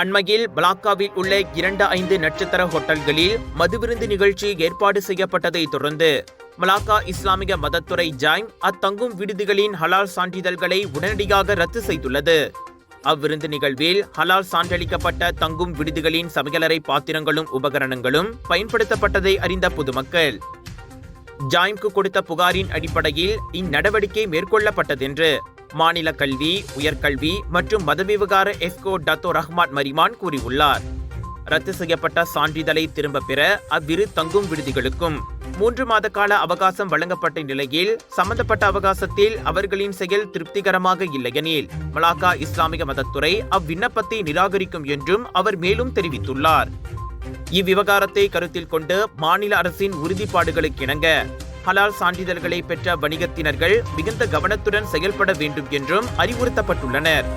அண்மையில் மலாக்காவில் உள்ள 2-5 நட்சத்திர ஹோட்டல்களில் மதுவிருந்து நிகழ்ச்சி ஏற்பாடு செய்யப்பட்டதை தொடர்ந்து மலாக்கா இஸ்லாமிய மதத்துறை ஜாய்ம் அத்தங்கும் விடுதிகளின் ஹலால் சான்றிதழ்களை உடனடியாக ரத்து செய்துள்ளது. அவ்விருந்து நிகழ்வில் ஹலால் சான்றளிக்கப்பட்ட தங்கும் விடுதிகளின் சமையலறை பாத்திரங்களும் உபகரணங்களும் பயன்படுத்தப்பட்டதை அறிந்த பொதுமக்கள் ஜாய்ம்க்கு கொடுத்த புகாரின் அடிப்படையில் இந்நடவடிக்கை மேற்கொள்ளப்பட்டதென்று மாநில கல்வி, உயர்கல்வி மற்றும் மதவிவகார எஃப்கோ டத்தோ ரஹ்மான் மரிமான் கூறியுள்ளார். ரத்து செய்யப்பட்ட சான்றிதழை திரும்பப் பெற அவ்விரு தங்கும் விடுதிகளுக்கும் 3 மாத கால அவகாசம் வழங்கப்பட்ட நிலையில் சம்பந்தப்பட்ட அவகாசத்தில் அவர்களின் செயல் திருப்திகரமாக இல்லையெனில் மலாக்கா இஸ்லாமிய மதத்துறை அவ்விண்ணப்பத்தை நிராகரிக்கும் என்றும் அவர் மேலும் தெரிவித்துள்ளார். இவ்விவகாரத்தை கருத்தில் கொண்டு மாநில அரசின் உறுதிப்பாடுகளுக்கிணங்க ஹலால் சான்றிதழ்களை பெற்ற வணிகத்தினர்கள் மிகுந்த கவனத்துடன் செயல்பட வேண்டும் என்றும் அறிவுறுத்தப்பட்டுள்ளனர்.